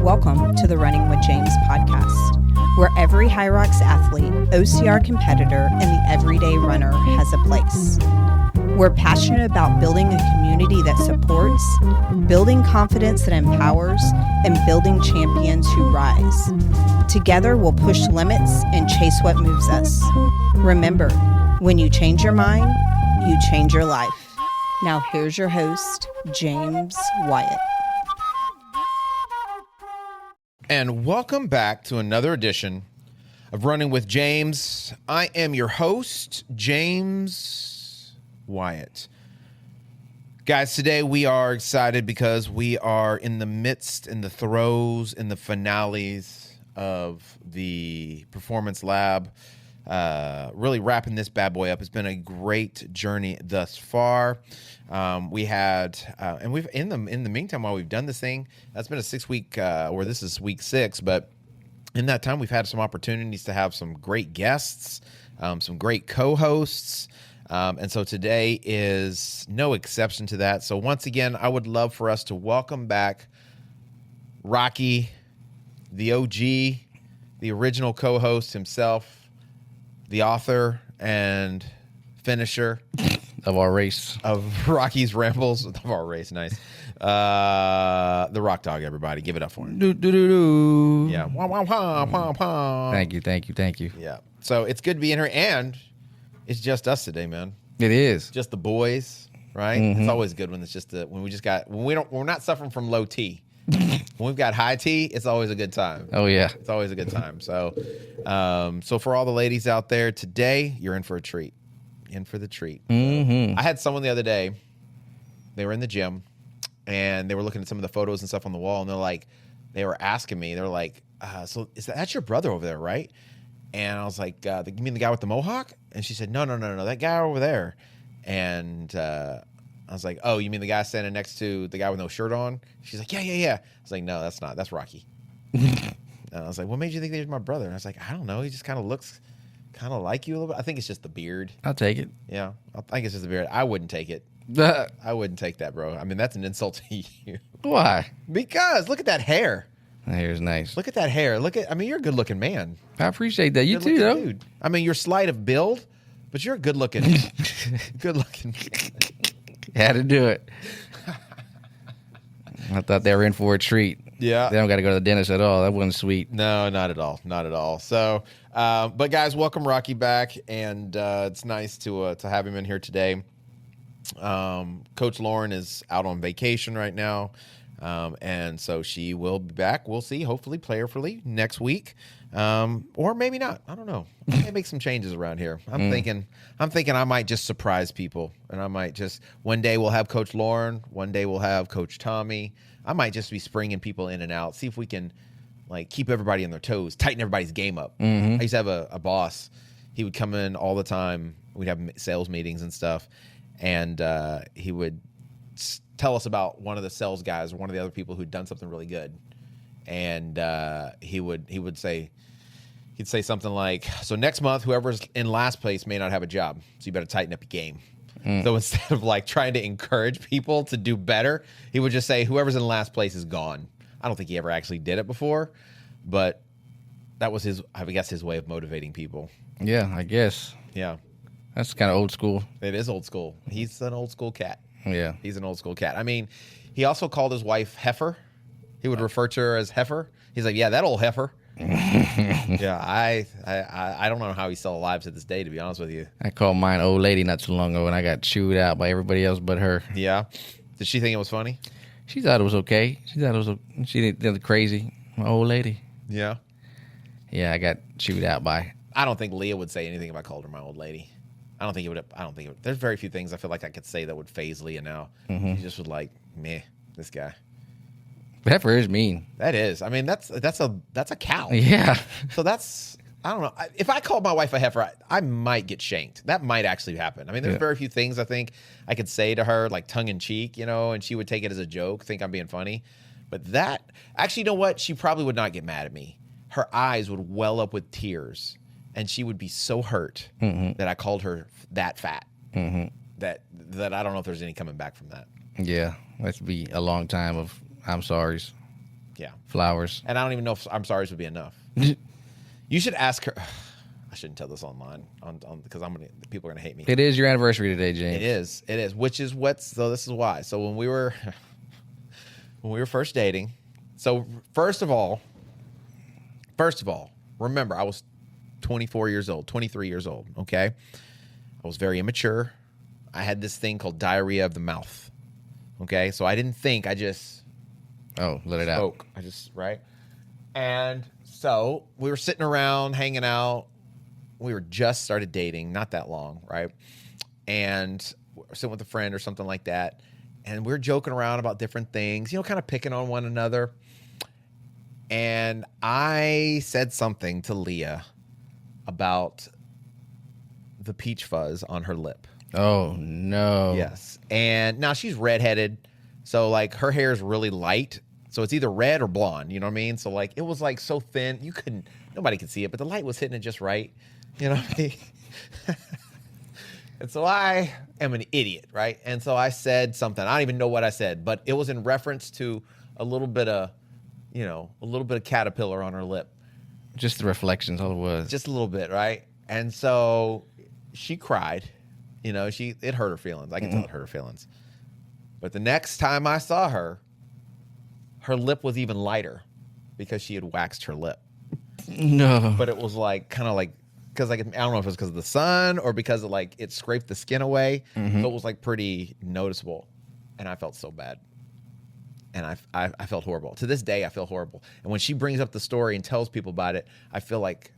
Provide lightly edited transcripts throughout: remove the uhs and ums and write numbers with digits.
Welcome to the Running with James podcast, where every HYROX athlete, OCR competitor, and the everyday runner has a place. We're passionate about building a community that supports, building confidence that empowers, and building champions who rise. Together, we'll push limits and chase what moves us. Remember, when you change your mind, you change your life. Now here's your host, James Wyatt. And welcome back to another edition of Running with James. I am your host, James Wyatt. Guys, today we are excited because we are in the midst, in the throes, in the finales of the Performance Lab. Really wrapping this bad boy up. It's been a great journey thus far. We had, and we've in the meantime while we've done this thing, that's been a 6-week, or this is week 6. But in that time, we've had some opportunities to have some great guests, some great co-hosts, and so today is no exception to that. So once again, I would love for us to welcome back Rocky, the OG, the original co-host himself, the author and finisher of our race, of Rocky's Rambles, of our race. Nice. The Rock Dog, everybody. Give it up for him. Do. Yeah. Wah, wah, wah, wah, wah. Thank you. Yeah. So it's good to be in here, and it's just us today, man. It is. Just the boys, right? Mm-hmm. It's always good when it's just we're not suffering from low T. When we've got high T, it's always a good time. Oh, yeah. It's always a good time. So so for all the ladies out there today, you're in for a treat. In for the treat. Mm-hmm. I had someone the other day, they were in the gym, and they were looking at some of the photos and stuff on the wall, and they were asking me, they're like, so that's your brother over there, right? And I was like, you mean the guy with the mohawk? And she said, no, that guy over there. And I was like, oh, you mean the guy standing next to the guy with no shirt on? She's like, yeah. I was like, no, that's not. That's Rocky. And I was like, what made you think he was my brother? And I was like, I don't know. He just kind of looks kind of like you a little bit. I think it's just the beard. I'll take it. Yeah, I think it's just the beard. I wouldn't take it. I wouldn't take that, bro. I mean, that's an insult to you. Why? Because look at that hair. That hair's nice. Look at that hair. I mean, you're a good-looking man. I appreciate that. You too, though. Dude. I mean, you're slight of build, but you're a good-looking, good-looking. Had to do it. I thought they were in for a treat. Yeah. They don't got to go to the dentist at all. That wasn't sweet. No, not at all. Not at all. So, but guys, welcome Rocky back, and it's nice to have him in here today. Coach Lauren is out on vacation right now, and so she will be back. We'll see, hopefully prayerfully next week, or maybe not. I don't know. I may make some changes around here. I'm thinking I might just surprise people, and I might just one day we'll have Coach Lauren, one day we'll have Coach Tommy. I might just be springing people in and out, see if we can keep everybody on their toes, tighten everybody's game up. I used to have a boss. He would come in all the time. We'd have sales meetings and stuff, and he would tell us about one of the sales guys or one of the other people who'd done something really good. And he'd say something like, so next month, whoever's in last place may not have a job, so you better tighten up your game. So instead of trying to encourage people to do better, he would just say, whoever's in last place is gone. I don't think he ever actually did it before, but that was his way of motivating people. Yeah, I guess. Yeah. That's kind of old school. It is old school. He's an old school cat. Yeah. He's an old school cat. I mean, he also called his wife Heifer. He would refer to her as Heifer. He's like, yeah, that old heifer. Yeah, I don't know how he's still alive to this day, to be honest with you. I called mine old lady not too long ago, and I got chewed out by everybody else but her. Yeah. Did she think it was funny? She thought it was okay. She didn't crazy. My old lady. Yeah. Yeah, I got chewed out by. I don't think Leah would say anything if I called her my old lady. I don't think it would. There's very few things I feel like I could say that would faze Leah now. She just would meh, this guy. Heifer is mean. That is. I mean, that's a cow. Yeah. So I don't know. If I called my wife a heifer, I might get shanked. That might actually happen. I mean, there's very few things I think I could say to her, tongue in cheek, and she would take it as a joke, think I'm being funny. But actually, you know what? She probably would not get mad at me. Her eyes would well up with tears, and she would be so hurt that I called her that fat. That I don't know if there's any coming back from that. Yeah, that's be a long time of I'm sorry's. Yeah. flowers. And I don't even know if I'm sorry's would be enough. You should ask her. I shouldn't tell this online because people are gonna hate me. It is your anniversary today, James. It is. Which is so this is why. So when we were first dating, so first of all, remember I was 23 years old. Okay, I was very immature. I had this thing called diarrhea of the mouth. Okay, so I didn't think. I just let it spoke. Right. And so we were sitting around, hanging out. We were just started dating, not that long, right? And we're sitting with a friend or something like that. And we were joking around about different things, kind of picking on one another. And I said something to Leah about the peach fuzz on her lip. Oh, no. Yes. And now she's redheaded. So, like, her hair is really light. So it's either red or blonde. You know what I mean? So, like, it was, like, so thin. Nobody could see it. But the light was hitting it just right. You know what I mean? And so I am an idiot, right? And so I said something. I don't even know what I said. But it was in reference to a little bit of caterpillar on her lip. Just the reflections, all it was. Just a little bit, right? And so she cried. It hurt her feelings. I can tell it hurt her feelings. But the next time I saw her lip was even lighter because she had waxed her lip. No. But it was because I don't know if it was because of the sun or because of it scraped the skin away. Mm-hmm. So it was pretty noticeable. And I felt so bad. And I felt horrible. To this day, I feel horrible. And when she brings up the story and tells people about it, I feel like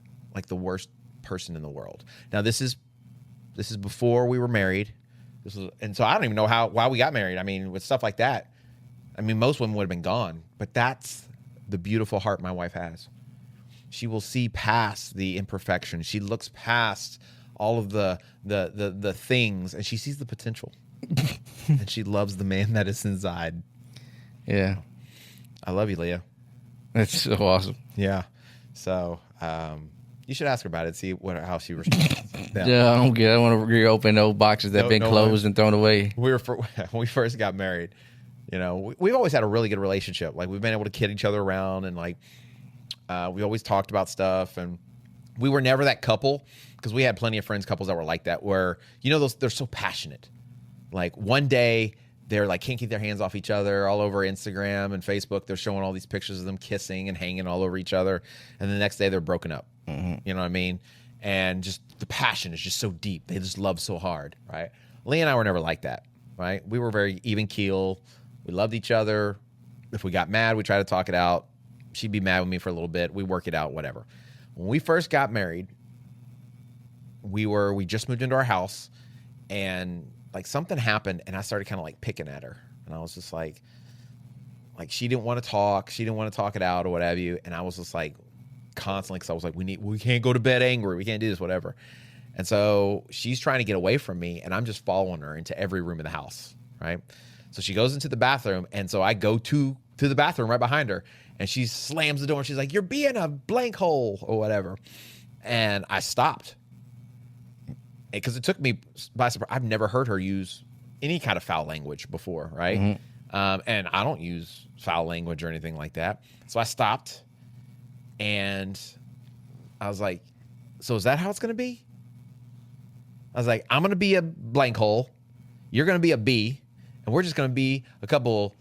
the worst person in the world. Now, this is before we were married. And so I don't even know why we got married. I mean, with stuff like that, most women would have been gone. But that's the beautiful heart my wife has. She will see past the imperfections. She looks past all of the things, and she sees the potential. And she loves the man that is inside. Yeah. I love you, Leah. That's so awesome. Yeah. So you should ask her about it, see how she responds. Yeah, I don't get it. I want to reopen those boxes that have been closed and thrown away. When we first got married, we've always had a really good relationship. Like, we've been able to kid each other around, and we always talked about stuff. And we were never that couple, because we had plenty of couples that were like that, where, they're so passionate. Like, one day they're can't keep their hands off each other, all over Instagram and Facebook. They're showing all these pictures of them kissing and hanging all over each other. And the next day they're broken up. Mm-hmm. You know what I mean? And just the passion is just so deep. They just love so hard, right? Lee and I were never like that, right? We were very even keel. We loved each other. If we got mad, we tried to talk it out. She'd be mad with me for a little bit. We work it out, whatever. When we first got married, we just moved into our house, and something happened, and I started kind of picking at her, and I was just like she didn't want to talk. She didn't want to talk it out or what have you. And I was just constantly, because I was we can't go to bed angry. We can't do this, whatever. And so she's trying to get away from me, and I'm just following her into every room in the house, right? So she goes into the bathroom, and so I go to the bathroom right behind her, and she slams the door, and she's like, "You're being a blank hole," or whatever. And I stopped, because it took me by surprise. I've never heard her use any kind of foul language before, right? Mm-hmm. And I don't use foul language or anything like that. So I stopped, and I was like, "So is that how it's going to be?" I was like, "I'm going to be a blank hole. You're going to be a B, and we're just going to be a couple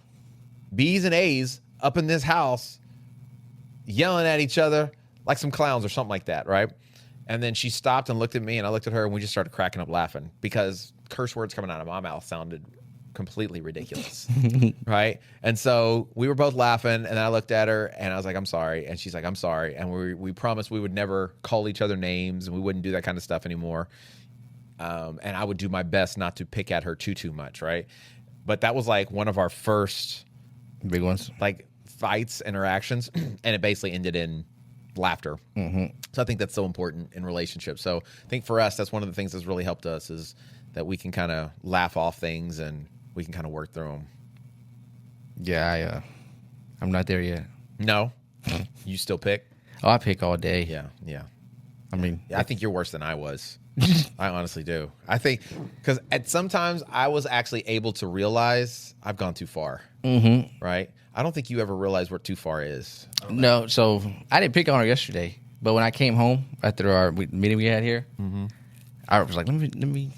B's and A's up in this house yelling at each other like some clowns or something like that," right? And then she stopped and looked at me, and I looked at her, and we just started cracking up laughing, because curse words coming out of my mouth sounded completely ridiculous, right? And so we were both laughing, and I looked at her, and I was like, "I'm sorry." And she's like, "I'm sorry." And we promised we would never call each other names, and we wouldn't do that kind of stuff anymore. And I would do my best not to pick at her too much, right? But that was one of our first big ones, fights, interactions, and it basically ended in laughter. Mm-hmm. So I think that's so important in relationships. So I think for us, that's one of the things that's really helped us, is that we can kind of laugh off things, and we can kind of work through them. Yeah, I'm not there yet. No? You still pick? Oh, I pick all day. Yeah. I mean, I think you're worse than I was. I honestly do. I think because at sometimes I was actually able to realize I've gone too far. Mm-hmm. Right? I don't think you ever realize where too far is. No, so I didn't pick on her yesterday, but when I came home after our meeting we had here, I was like, let me.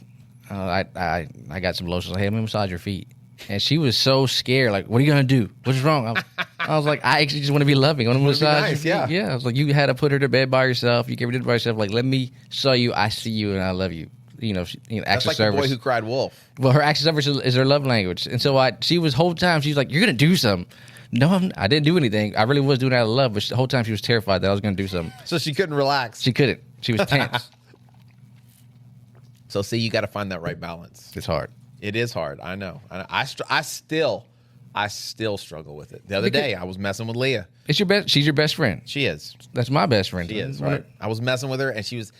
I got some lotion. Like, hey, let me massage your feet. And she was so scared. Like, what are you gonna do? What's wrong? I was like, I actually just want to be loving. I want to massage. Nice, your feet. Yeah. I was like, you had to put her to bed by yourself. You gave her to bed by yourself. Like, let me show you. I see you and I love you. That's acts like of service. The boy who cried wolf. Well, her acts of service is her love language. And so she was whole time. She was like, you're gonna do something. No, I didn't do anything. I really was doing it out of love, but the whole time she was terrified that I was gonna do something. So she couldn't relax. She couldn't. She was tense. So see, you got to find that right balance. It's hard. It is hard. I know. I still struggle with it. The other day, I was messing with Leah. It's your best. She's your best friend. She is. That's my best friend. She is. Right. I was messing with her, and she was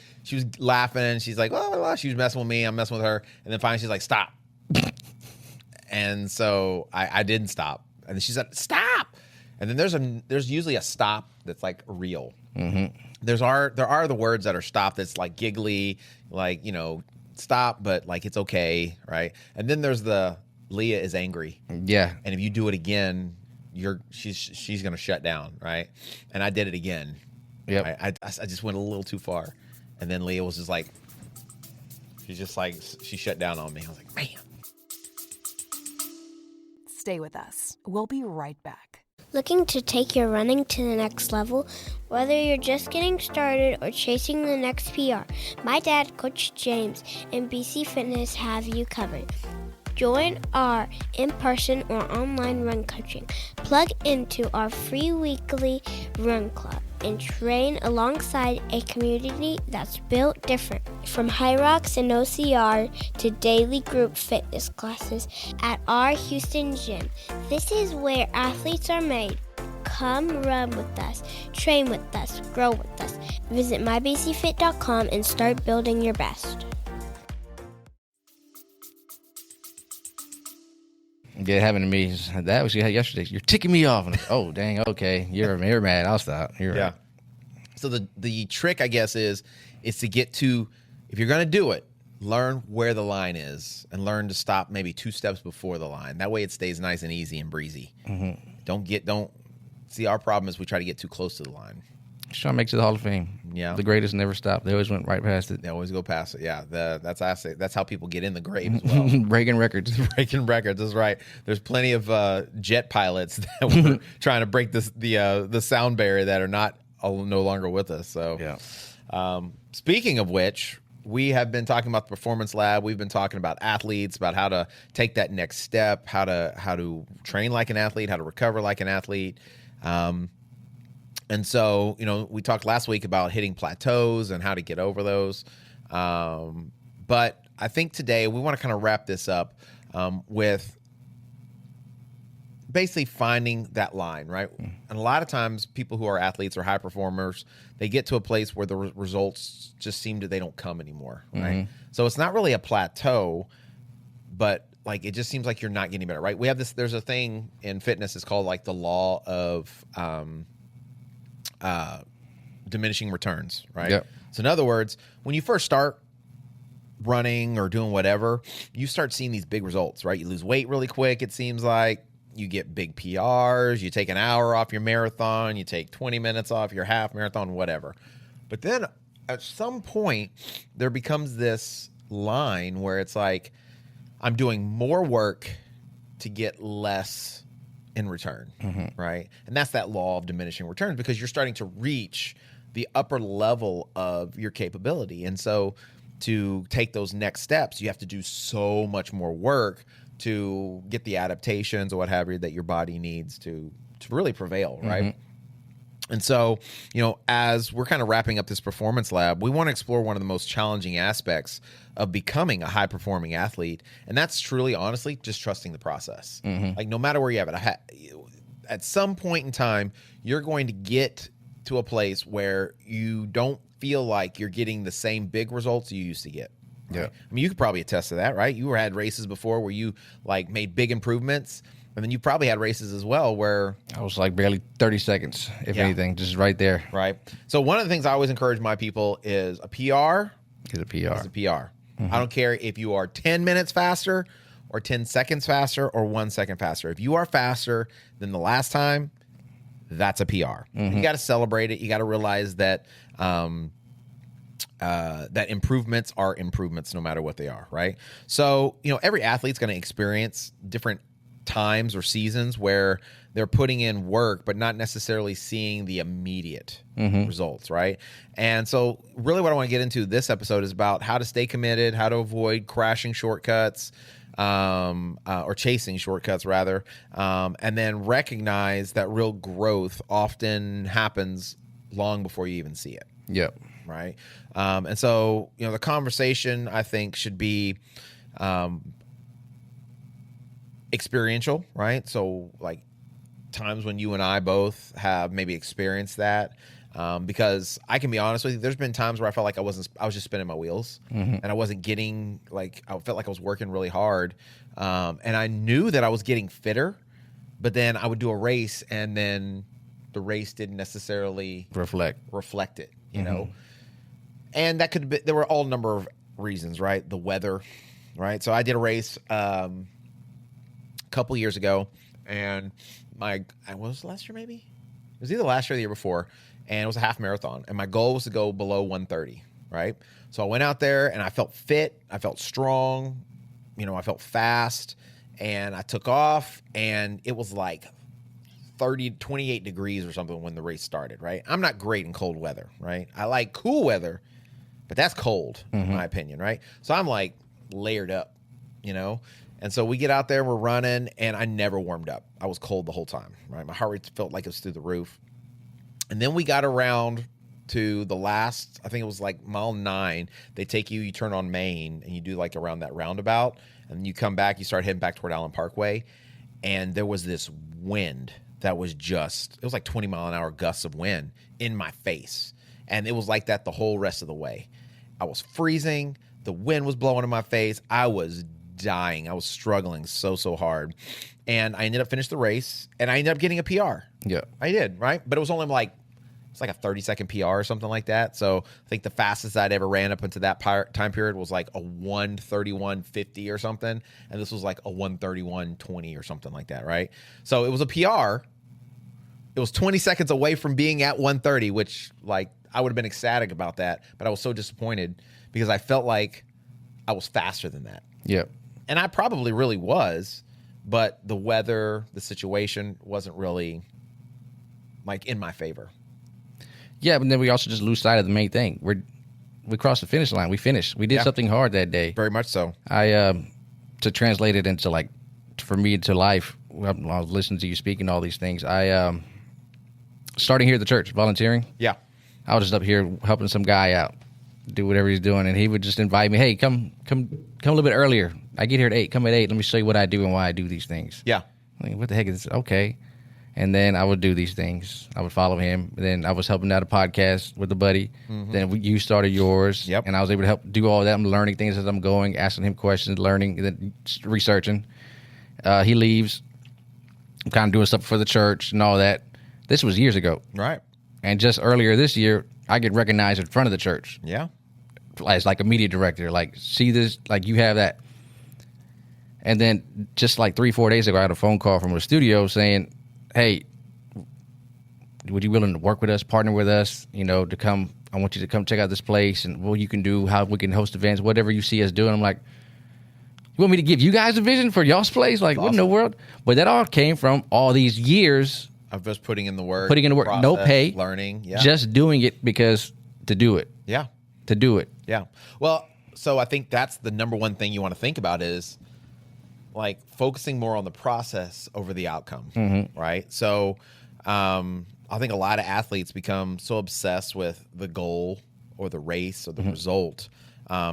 laughing, and she's like, "Oh," she was messing with me. I'm messing with her, and then finally she's like, "Stop." And so I didn't stop, and then she said, "Stop." And then there's usually a stop that's like real. Mm-hmm. There are the words that are stop that's like giggly, like stop, but like it's okay, right? And then there's the Leah is angry. Yeah. And if you do it again, she's gonna shut down, right? And I did it again. Yep. I just went a little too far. And then Leah was just like, she shut down on me. I was like, man. Stay with us. We'll be right back. Looking to take your running to the next level? Whether you're just getting started or chasing the next PR, my dad, Coach James, and BC Fitness have you covered. Join our in-person or online run coaching. Plug into our free weekly run club and train alongside a community that's built different. From HYROX and OCR to daily group fitness classes at our Houston gym. This is where athletes are made. Come run with us, train with us, grow with us. Visit mybcfit.com and start building your best. Yeah, happened to me. That was yesterday. You're ticking me off. Like, oh, dang. Okay, you're mad. I'll stop. You're right. So the trick, I guess, is to get to, if you're going to do it, learn where the line is and learn to stop maybe 2 steps before the line. That way it stays nice and easy and breezy. Mm-hmm. Don't see, our problem is we try to get too close to the line. Sean makes it the Hall of Fame. Yeah. The greatest never stopped. They always went right past it. They always go past it. Yeah. That's how people get in the grave as well. Breaking records. Breaking records is right. There's plenty of jet pilots that were trying to break the sound barrier that are no longer with us. So, yeah. Speaking of which, we have been talking about the Performance Lab. We've been talking about athletes, about how to take that next step, how to train like an athlete, how to recover like an athlete. And so, we talked last week about hitting plateaus and how to get over those. But I think today we want to kind of wrap this up with basically finding that line, right? And a lot of times people who are athletes or high performers, they get to a place where the results just they don't come anymore, right? Mm-hmm. So it's not really a plateau, but like it just seems like you're not getting better, right? We have there's a thing in fitness, it's called like the law of diminishing returns, right? Yep. So in other words, when you first start running or doing whatever, you start seeing these big results, right? You lose weight really quick, it seems like. You get big PRs, you take an hour off your marathon, you take 20 minutes off your half marathon, whatever. But then at some point, there becomes this line where it's like, I'm doing more work to get less in return, right? And that's that law of diminishing returns, because you're starting to reach the upper level of your capability. And so to take those next steps, you have to do so much more work to get the adaptations or what have you that your body needs to really prevail, right? Mm-hmm. And so, as we're kind of wrapping up this Performance Lab, we want to explore one of the most challenging aspects of becoming a high-performing athlete, and that's truly, honestly, just trusting the process. Mm-hmm. Like, no matter where you have it, at some point in time, you're going to get to a place where you don't feel like you're getting the same big results you used to get. Right? Yeah. I mean, you could probably attest to that, right? You had races before where you like made big improvements, and then you probably had races as well where I was like barely 30 seconds, if anything, just right there. Right. So one of the things I always encourage my people is a PR Is a PR. Is a PR. I don't care if you are 10 minutes faster or 10 seconds faster or 1 second faster. If you are faster than the last time, that's a PR. You got to celebrate it. You got to realize that that improvements are improvements no matter what they are, right? So, every athlete's going to experience different times or seasons where they're putting in work but not necessarily seeing the immediate results, right? And so really what I want to get into this episode is about how to stay committed, how to avoid crashing shortcuts, or chasing shortcuts rather, and then recognize that real growth often happens long before you even see it. Yep. Right. And so, the conversation I think should be experiential, right? So like times when you and I both have maybe experienced that. Because I can be honest with you, there's been times where I felt like I was just spinning my wheels and I wasn't getting I felt like I was working really hard. And I knew that I was getting fitter, but then I would do a race and then the race didn't necessarily reflect it, you know? And that could be, there were all number of reasons, right? The weather, right? So I did a race, a couple years ago and was it last year maybe? It was either last year or the year before. And it was a half marathon. And my goal was to go below 130, right? So I went out there and I felt fit. I felt strong. I felt fast. And I took off. And it was like 28 degrees or something when the race started, right? I'm not great in cold weather, right? I like cool weather, but that's cold in my opinion, right? So I'm like layered up, And so we get out there, we're running, and I never warmed up. I was cold the whole time, right? My heart rate felt like it was through the roof. And then we got around to the last, I think it was like mile 9. They take you turn on Main, and you do like around that roundabout. And you come back, you start heading back toward Allen Parkway. And there was this wind that was it was like 20 mile an hour gusts of wind in my face. And it was like that the whole rest of the way. I was freezing. The wind was blowing in my face. I was dying. I was struggling so hard. And I ended up finishing the race, and I ended up getting a PR. Yeah. I did, right? But it was only it's like a 30-second PR or something like that. So I think the fastest I'd ever ran up into that time period was like a 1:31:50 or something. And this was like a 1:31:20 or something like that, right? So it was a PR. It was 20 seconds away from being at 1:30, which I would have been ecstatic about that. But I was so disappointed because I felt like I was faster than that. Yep. And I probably really was, but the weather, the situation wasn't really in my favor. Yeah, but then we also just lose sight of the main thing. We crossed the finish line. We finished. We did something hard that day. Very much so. I to translate it into for me to life. I was listening to you speaking all these things. I starting here at the church, volunteering. Yeah. I was just up here helping some guy out, do whatever he's doing, and he would just invite me. Hey, come a little bit earlier. I get here at 8. Come at 8. Let me show you what I do and why I do these things. Yeah. What the heck is this? Okay. And then I would do these things. I would follow him. And then I was helping out a podcast with a buddy. Then you started yours. Yep. And I was able to help do all that. I'm learning things as I'm going, asking him questions, learning, and then researching. He leaves. I'm kind of doing stuff for the church and all that. This was years ago. Right. And just earlier this year, I get recognized in front of the church. Yeah. As a media director. See this, you have that. And then just 3-4 days ago, I had a phone call from a studio saying, hey, would you willing to work with us, partner with us, to come, I want you to come check out this place and what you can do, how we can host events, whatever you see us doing. I'm like, you want me to give you guys a vision for y'all's place? What in the world? But that all came from all these years of just putting in the work, process, no pay, learning, just doing it because to do it. Yeah. To do it. Yeah. Well, so I think that's the number one thing you want to think about is focusing more on the process over the outcome, right? So I think a lot of athletes become so obsessed with the goal or the race or the result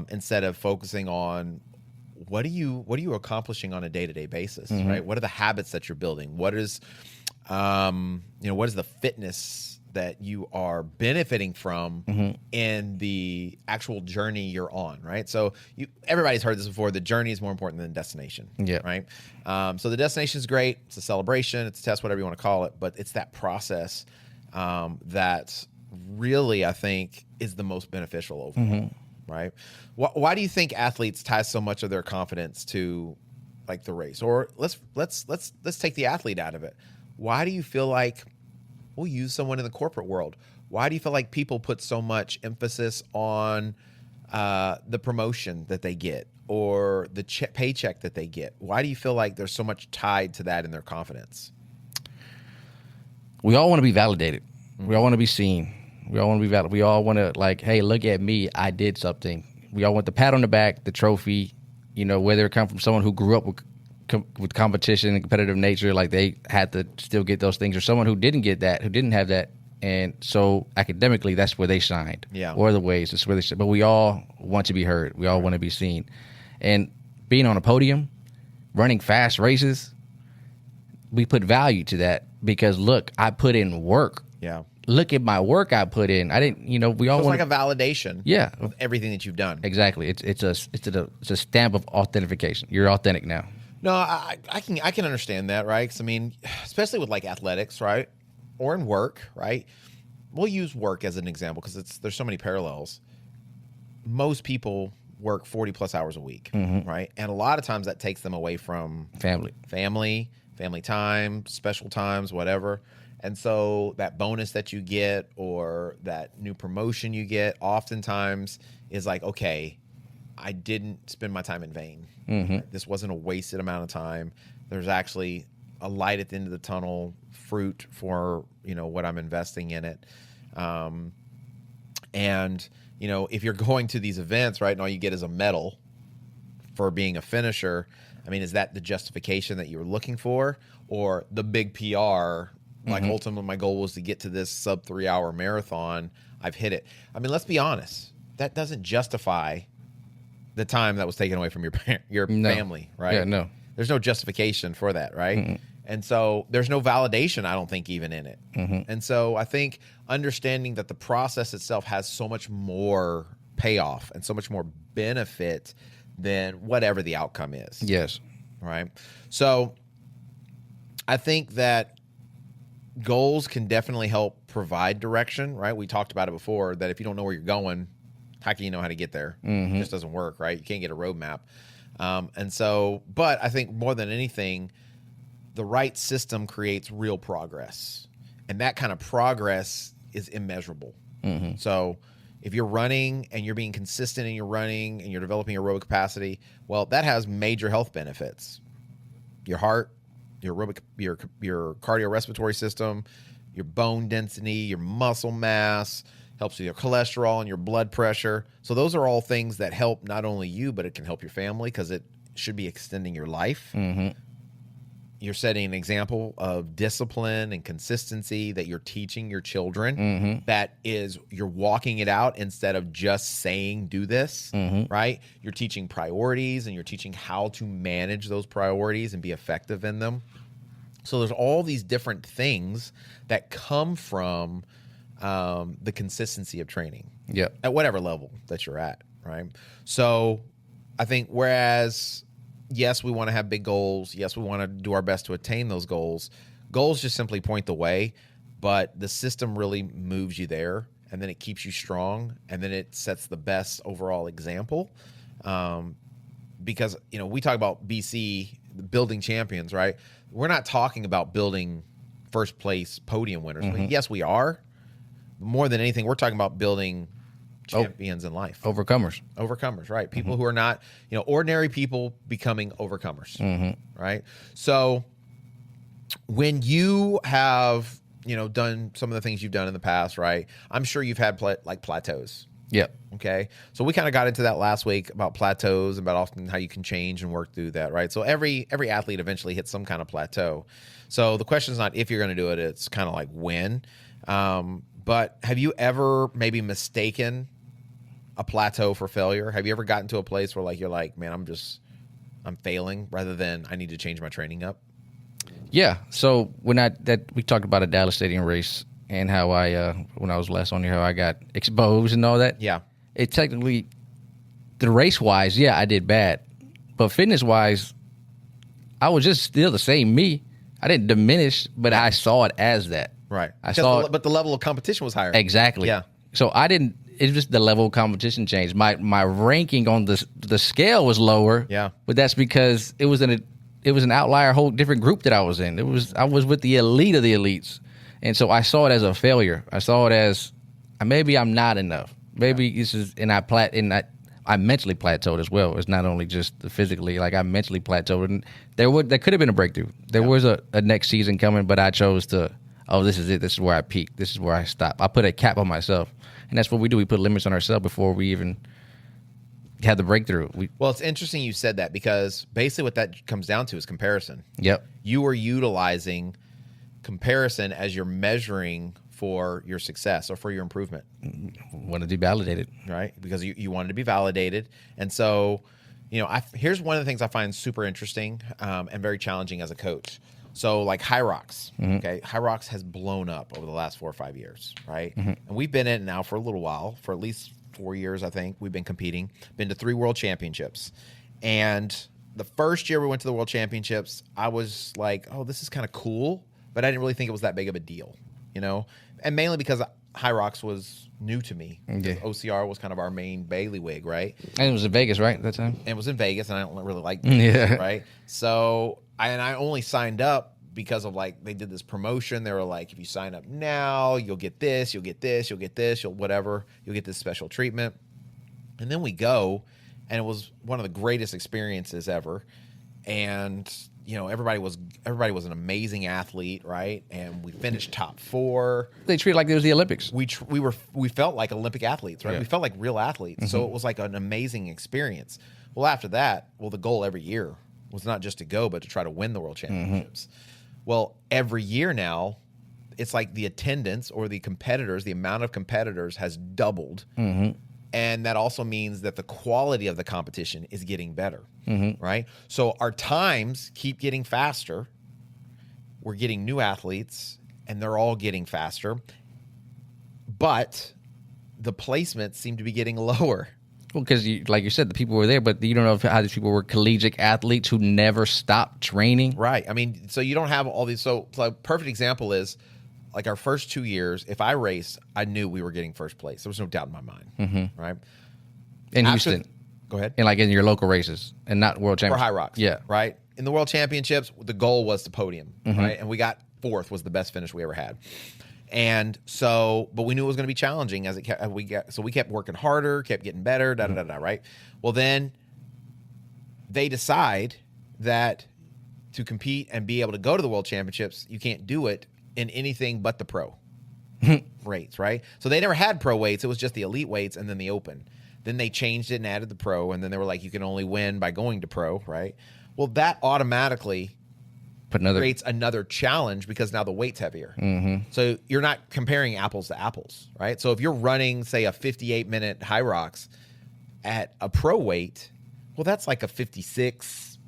instead of focusing on what are you accomplishing on a day-to-day basis, right? What are the habits that you're building? What is what is the fitness that you are benefiting from in the actual journey you're on, right? So everybody's heard this before. The journey is more important than the destination, right? So the destination is great. It's a celebration. It's a test, whatever you want to call it. But it's that process that really, I think, is the most beneficial overall, right? Why do you think athletes tie so much of their confidence to like the race? Or let's take the athlete out of it. Why do you feel like we'll use someone in the corporate world? Why do you feel like people put so much emphasis on the promotion that they get or the paycheck that they get? Why do you feel like there's so much tied to that in their confidence? We all want to be validated. We all want to be seen. We all want to be validated. We all want to like, hey, look at me. I did something. We all want the pat on the back, the trophy, whether it come from someone who grew up with competition and competitive nature, like they had to still get those things, or someone who didn't get that, who didn't have that. And so academically, that's where they shined. Yeah. Or the ways, that's where they shined. But we all want to be heard. We all want to be seen. And being on a podium, running fast races, we put value to that because, look, I put in work. Yeah. Look at my work I put in. I didn't, we all It's want like a validation. Yeah. Of everything that you've done. Exactly. It's a stamp of authentication. You're authentic now. No, I can understand that, right? 'Cause I mean, especially with like athletics, right? Or in work, right? We'll use work as an example because there's so many parallels. Most people work 40 plus hours a week, right? And a lot of times that takes them away from Family time, special times, whatever. And so that bonus that you get or that new promotion you get oftentimes is like, okay, I didn't spend my time in vain. Right? This wasn't a wasted amount of time. There's actually a light at the end of the tunnel, fruit for, what I'm investing in it. And, if you're going to these events, right, and all you get is a medal for being a finisher, I mean, is that the justification that you were looking for, or the big PR? Like ultimately my goal was to get to this sub 3 hour marathon. I've hit it. I mean, let's be honest. That doesn't justify the time that was taken away from your family, right? Yeah, no. There's no justification for that, right? And so there's no validation, I don't think, even in it. And so I think understanding that the process itself has so much more payoff and so much more benefit than whatever the outcome is. Yes. Right? So I think that goals can definitely help provide direction, right? We talked about it before, that if you don't know where you're going, how can you know how to get there? It just doesn't work, right? You can't get a roadmap. And so, but I think more than anything, the right system creates real progress. And that kind of progress is immeasurable. So if you're running and you're being consistent in your running and you're developing aerobic capacity, well, that has major health benefits. Your heart, your cardiorespiratory system, your bone density, your muscle mass, helps with your cholesterol and your blood pressure. So those are all things that help not only you, but it can help your family because it should be extending your life. You're setting an example of discipline and consistency that you're teaching your children. That is, you're walking it out instead of just saying, do this, right? You're teaching priorities and you're teaching how to manage those priorities and be effective in them. So there's all these different things that come from the consistency of training at whatever level that you're at, right? So I think whereas, yes, we want to have big goals. Yes, we want to do our best to attain those goals. Goals just simply point the way, but the system really moves you there, and then it keeps you strong, and then it sets the best overall example. Because, we talk about BC, building champions, right? We're not talking about building first place podium winners. I mean, yes, we are. More than anything, we're talking about building champions in life. Overcomers, right? People who are not, ordinary people becoming overcomers, right? So when you have, done some of the things you've done in the past, right? I'm sure you've had plateaus. Yep. Okay. So we kind of got into that last week about plateaus, about often how you can change and work through that, right? So every athlete eventually hits some kind of plateau. So the question is not if you're going to do it, it's kind of like when. But have you ever maybe mistaken a plateau for failure? Have you ever gotten to a place where you're like, man, I'm failing rather than I need to change my training up? Yeah. So when we talked about a Dallas Stadium race and how when I was last on here, how I got exposed and all that. Yeah. It technically, the race wise, I did bad, but fitness wise, I was just still the same me. I didn't diminish, but I saw it as that. Right. I saw it, but the level of competition was higher. Exactly. Yeah. So I didn't. it's just the level of competition changed. My ranking on the scale was lower. Yeah. But that's because it was an outlier, whole different group that I was in. I was with the elite of the elites. And so I saw it as a failure. I saw it as maybe I'm not enough. Maybe this is I mentally plateaued as well. It's not only just the physically, like I mentally plateaued. And there could have been a breakthrough. There was a next season coming, but I chose to, this is it. This is where I peak. This is where I stop. I put a cap on myself. And that's what we do. We put limits on ourselves before we even had the breakthrough. Well, it's interesting you said that because basically what that comes down to is comparison. Yep. You are utilizing comparison as you're measuring for your success or for your improvement. Want to be validated. Right? Because you wanted to be validated. And so, here's one of the things I find super interesting and very challenging as a coach. So like HYROX, okay? HYROX has blown up over the last 4 or 5 years, right? And we've been in it now for a little while, for at least 4 years, I think. We've been competing, been to 3 world championships. And the first year we went to the world championships, I was like, oh, this is kind of cool, but I didn't really think it was that big of a deal, And mainly because HYROX was new to me. Yeah. OCR was kind of our main bailiwick, right? And it was in Vegas, right, at that time? And it was in Vegas, and I don't really like Vegas, right? So, I only signed up because of, they did this promotion. They were like, if you sign up now, you'll get this, you'll get this, you'll get this, you'll get this special treatment. And then we go, and it was one of the greatest experiences ever. And, everybody was an amazing athlete, right? And we finished top 4. They treat it like it was the Olympics. We felt like Olympic athletes, right? Yeah. We felt like real athletes. So it was like an amazing experience. Well, after that, the goal every year was not just to go, but to try to win the world championships. Well, every year now, it's like the attendance or the amount of competitors has doubled. And that also means that the quality of the competition is getting better, right? So our times keep getting faster. We're getting new athletes, and they're all getting faster. But the placements seem to be getting lower. Well, because, like you said, the people were there, but you don't know how these people were collegiate athletes who never stopped training. Right. I mean, so you don't have all these. So a perfect example is, like our first 2 years, if I raced, I knew we were getting first place. There was no doubt in my mind, right? In After- Houston. Go ahead. And in your local races and not world For championships. HYROX, Yeah. right? In the world championships, the goal was the podium, right? And we got 4th, was the best finish we ever had. And so, but we knew it was going to be challenging as we kept working harder, kept getting better, right? Well, then they decide that to compete and be able to go to the world championships, you can't do it in anything but the pro rates, right? So they never had pro weights. It was just the elite weights and then the open. Then they changed it and added the pro, and then they were like, you can only win by going to pro, right? Well, that automatically creates another challenge because now the weight's heavier. So you're not comparing apples to apples, right? So if you're running, say, a 58-minute HYROX at a pro weight, well, that's like a 56,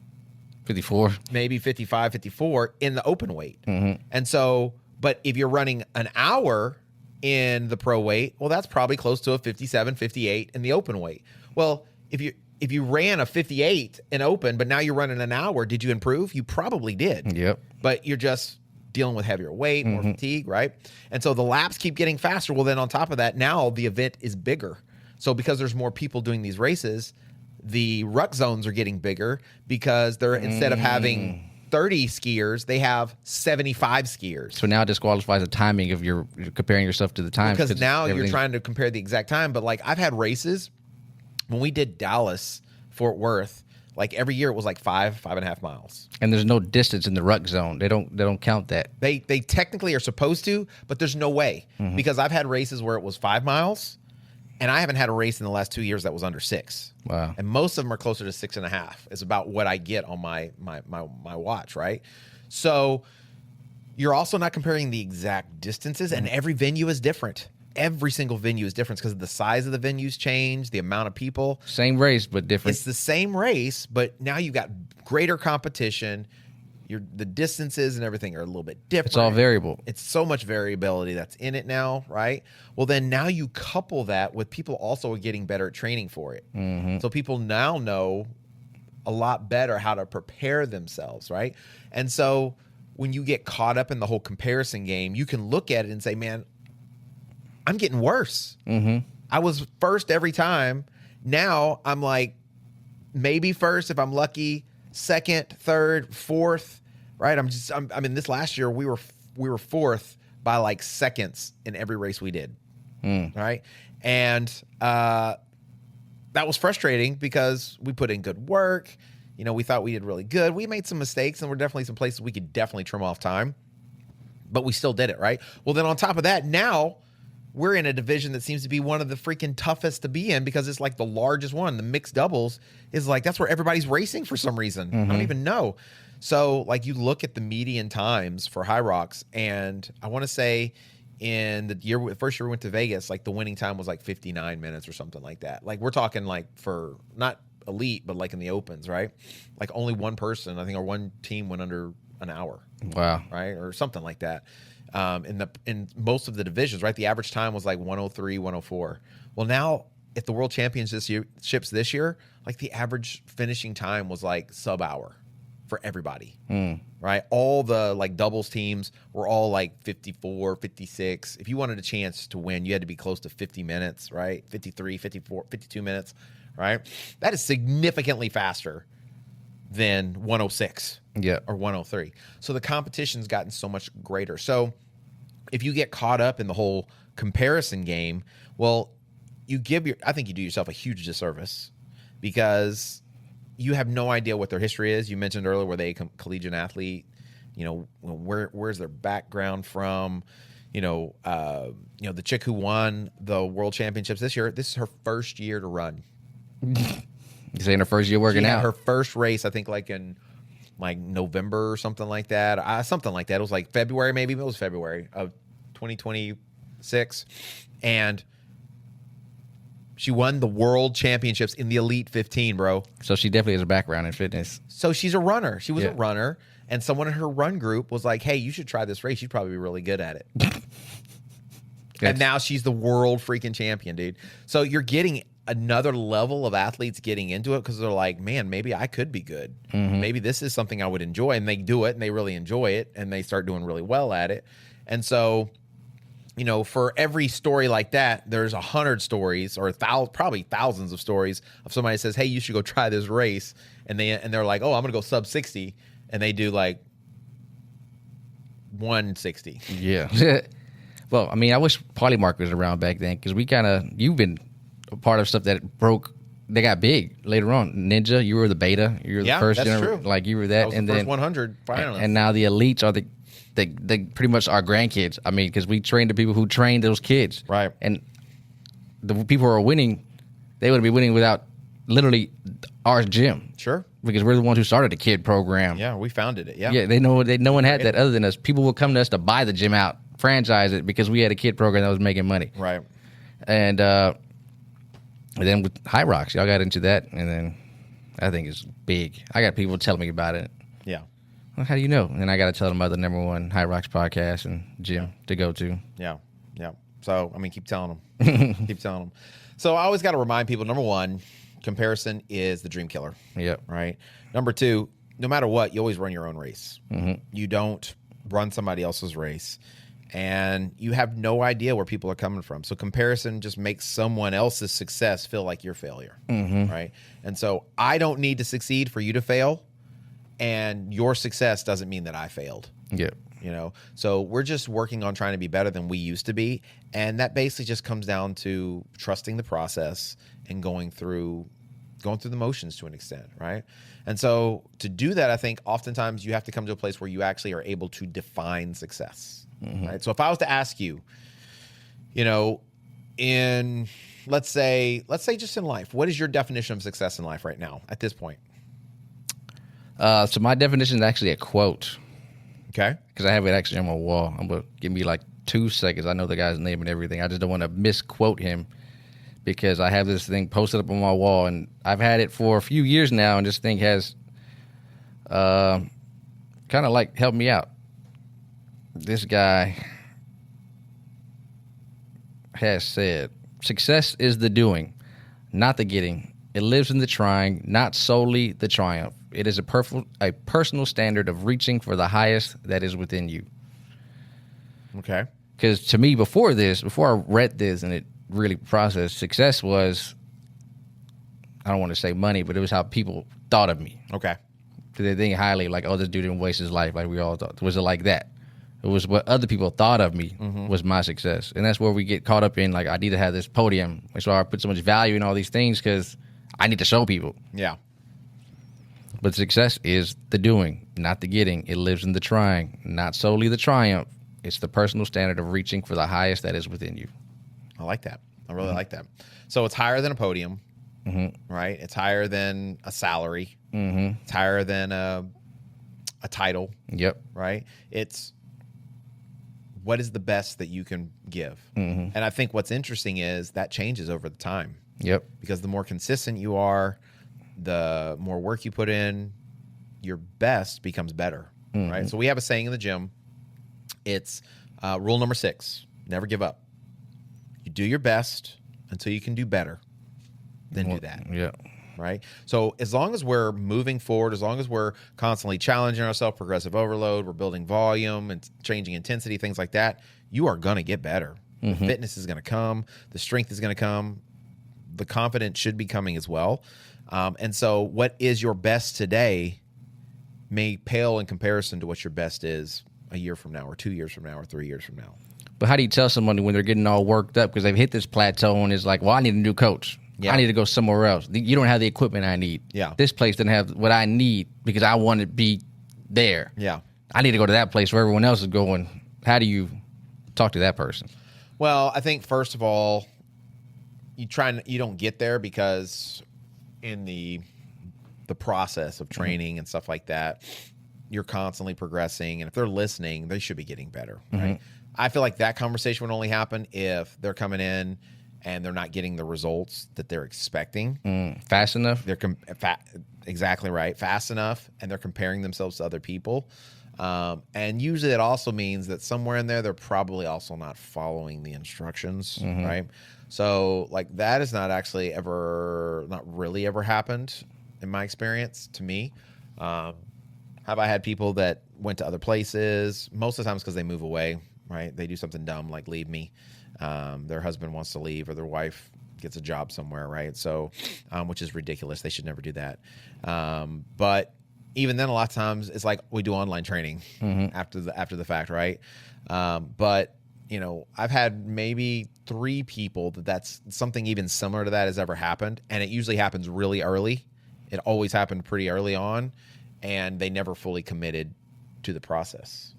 54. maybe 55, 54 in the open weight. And so, but if you're running an hour in the pro weight, well, that's probably close to a 57, 58 in the open weight. Well, if you ran a 58 in open, but now you're running an hour, did you improve? You probably did. Yep. But you're just dealing with heavier weight, more fatigue, right? And so the laps keep getting faster. Well, then on top of that, now the event is bigger. So because there's more people doing these races, the ruck zones are getting bigger because they're instead of having 30 skiers, they have 75 skiers. So now it disqualifies the timing of you're comparing yourself to the time. Because now you're trying to compare the exact time. But like I've had races when we did Dallas, Fort Worth, like every year it was like 5.5 miles. And there's no distance in the ruck zone. They don't count that. They technically are supposed to, but there's no way. Because I've had races where it was 5 miles, and I haven't had a race in the last 2 years that was under 6. Wow. And most of them are closer to 6.5. Is about what I get on my watch, right? So you're also not comparing the exact distances, and every venue is different. Every single venue is different because the size of the venues change, the amount of people. Same race, but different. It's the same race, but now you got greater competition. The distances and everything are a little bit different. It's all variable. It's so much variability that's in it now, right? Well, then now you couple that with people also getting better at training for it. So people now know a lot better how to prepare themselves, right? And so when you get caught up in the whole comparison game, you can look at it and say, man, I'm getting worse. I was first every time. Now I'm like maybe first if I'm lucky, second, third, fourth, right? I mean, this last year we were fourth by like seconds in every race we did, right? And that was frustrating because we put in good work. You know, we thought we did really good. We made some mistakes, and we're definitely some places we could definitely trim off time, but we still did it, right? Well, then on top of that, now we're in a division that seems to be one of the freaking toughest to be in because it's like the largest one. The mixed doubles is like, that's where everybody's racing for some reason. I don't even know. So like you look at the median times for HYROX, and I want to say in the first year we went to Vegas, like the winning time was like 59 minutes or something like that. Like we're talking like for not elite, but like in the opens, right? Like only one person, I think, or one team went under an hour. Wow. Right? Or something like that. In most of the divisions, right? The average time was like 103, 104. Well, now at the World Championships this year, like the average finishing time was like sub-hour for everybody, right? All the like doubles teams were all like 54, 56. If you wanted a chance to win, you had to be close to 50 minutes, right? 53, 54, 52 minutes, right? That is significantly faster than 106 or 103. So the competition's gotten so much greater. So if you get caught up in the whole comparison game, well, I think you do yourself a huge disservice because you have no idea what their history is. You mentioned earlier, were they a collegiate athlete? You know, where's their background from? The chick who won the World Championships this year, this is her first year to run. You saying her first year working out? Her first race, I think, like in like November or something like that. Something like that. It was like February, maybe. It was February of 2026. And she won the World Championships in the Elite 15, bro. So she definitely has a background in fitness. So she's a runner. She was a runner. And someone in her run group was like, hey, you should try this race. You'd probably be really good at it. And now she's the world freaking champion, dude. So you're getting another level of athletes getting into it because they're like, man, maybe I could be good. Maybe this is something I would enjoy. And they do it, and they really enjoy it, and they start doing really well at it. And so, you know, for every story like that, there's 100 stories or probably thousands of stories of somebody that says, hey, you should go try this race. And they're like, oh, I'm going to go sub 60. And they do like 160. Yeah. Well, I mean, I wish Polymark was around back then because you've been a part of stuff that they got big later on. Ninja, you were the beta. You were the first true. Like you were that. Was and the then first 100 finalists. And now the elites are they pretty much our grandkids. I mean, because we trained the people who trained those kids. Right. And the people who are winning, they wouldn't be winning without literally our gym. Sure. Because we're the ones who started the kid program. Yeah, we founded it. Yeah. Yeah, no one had that other than us. People would come to us to buy the gym out, franchise it, because we had a kid program that was making money. Right. And then with HYROX, y'all got into that, and then I think it's big. I got people telling me about it. Yeah. Well, how do you know? And I got to tell them about the #1 HYROX podcast and gym to go to. Yeah. Yeah. So, I mean, keep telling them. Keep telling them. So I always got to remind people, #1, comparison is the dream killer. Yep. Right. #2, no matter what, you always run your own race. You don't run somebody else's race. And you have no idea where people are coming from. So comparison just makes someone else's success feel like your failure, right? And so I don't need to succeed for you to fail, and your success doesn't mean that I failed. Yep. You know, so we're just working on trying to be better than we used to be, and that basically just comes down to trusting the process and going through the motions to an extent, right? And so to do that, I think oftentimes you have to come to a place where you actually are able to define success. Right. So if I was to ask you, you know, let's say just in life, what is your definition of success in life right now at this point? So my definition is actually a quote. Okay. Because I have it actually on my wall. I'm going to give me like 2 seconds. I know the guy's name and everything. I just don't want to misquote him because I have this thing posted up on my wall, and I've had it for a few years now, and this thing has kind of like helped me out. This guy has said, success is the doing, not the getting. It lives in the trying, not solely the triumph. It is a personal standard of reaching for the highest that is within you. Okay. Because to me, before I read this, and really process success was, I don't want to say money, but it was how people thought of me. Okay. They think highly, like, oh, this dude didn't waste his life like we all thought. Was it like that? It was what other people thought of me was my success. And that's where we get caught up in, like, I need to have this podium. That's why I put so much value in all these things, because I need to show people. Yeah. But success is the doing, not the getting. It lives in the trying, not solely the triumph. It's the personal standard of reaching for the highest that is within you. I like that. I really like that. So it's higher than a podium, right? It's higher than a salary. It's higher than a title. Yep. Right? It's what is the best that you can give. And I think what's interesting is that changes over the time. Yep. Because the more consistent you are, the more work you put in, your best becomes better. Right? So we have a saying in the gym. It's rule number 6, never give up. You do your best until you can do better. Then do that. Yeah. Right? So as long as we're moving forward, as long as we're constantly challenging ourselves, progressive overload, we're building volume and changing intensity, things like that, you are going to get better. The fitness is going to come. The strength is going to come. The confidence should be coming as well. And so what is your best today may pale in comparison to what your best is a year from now or 2 years from now or 3 years from now. But how do you tell someone when they're getting all worked up because they've hit this plateau and it's like, well, I need a new coach. Yeah. I need to go somewhere else. You don't have the equipment I need. Yeah. This place doesn't have what I need because I want to be there. Yeah. I need to go to that place where everyone else is going. How do you talk to that person? Well, I think first of all, you don't get there because in the process of training and stuff like that, you're constantly progressing. And if they're listening, they should be getting better. Right? I feel like that conversation would only happen if they're coming in and they're not getting the results that they're expecting. Fast enough? They're exactly right. Fast enough, and they're comparing themselves to other people. And usually it also means that somewhere in there, they're probably also not following the instructions, right? So, like, that is not really ever happened in my experience to me. Have I had people that went to other places? Most of the times because they move away, right? They do something dumb like leave me. Their husband wants to leave or their wife gets a job somewhere, right? So, which is ridiculous. They should never do that. But even then, a lot of times it's like we do online training after the fact, right? But you know, I've had maybe 3 people that's something even similar to that has ever happened, and it usually happens really early. It always happened pretty early on, and they never fully committed to the process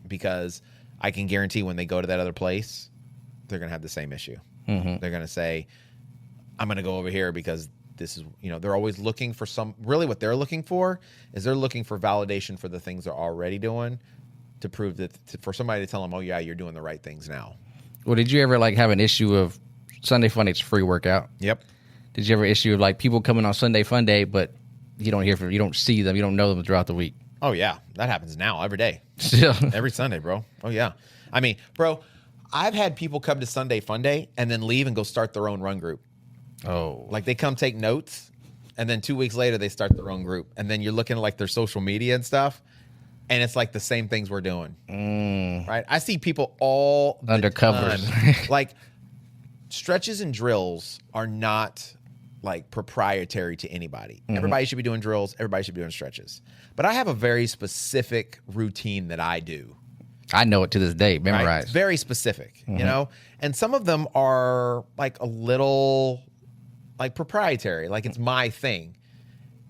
because I can guarantee when they go to that other place, they're going to have the same issue. They're going to say, I'm going to go over here because this is, you know, they're always looking for really what they're looking for is they're looking for validation for the things they're already doing to prove that for somebody to tell them, oh yeah, you're doing the right things now. Well, did you ever like have an issue of Sunday Fun Day's free workout? Yep. Did you ever issue of like people coming on Sunday Fun Day, but you don't hear from them, you don't see them, you don't know them throughout the week? Oh yeah. That happens now every day. Every Sunday, bro. Oh yeah. I mean, bro, I've had people come to Sunday Fun Day and then leave and go start their own run group. Oh. Like they come take notes and then 2 weeks later they start their own group. And then you're looking at like their social media and stuff. And it's like the same things we're doing. Right? I see people all the undercovers. time. Like stretches and drills are not like proprietary to anybody. Everybody should be doing drills. Everybody should be doing stretches. But I have a very specific routine that I do. I know it to this day, memorized. Right? Very specific, you know? And some of them are like a little like proprietary, like it's my thing.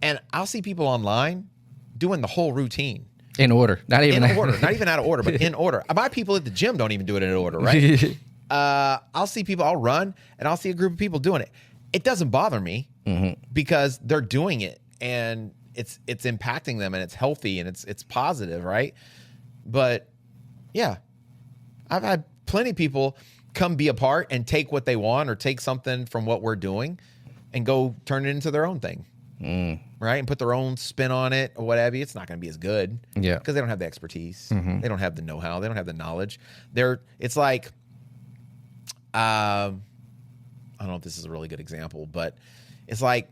And I'll see people online doing the whole routine. In order. Not even in order. Not even out of order, but in order. My people at the gym don't even do it in order, right? I'll see people, I'll run, and I'll see a group of people doing it. It doesn't bother me because they're doing it, and it's impacting them, and it's healthy, and it's positive, right? But, yeah, I've had plenty of people come be a part and take what they want or take something from what we're doing and go turn it into their own thing. Right? And put their own spin on it or whatever. It's not going to be as good. Yeah. Because they don't have the expertise. They don't have the know-how. They don't have the knowledge. It's like, I don't know if this is a really good example, but it's like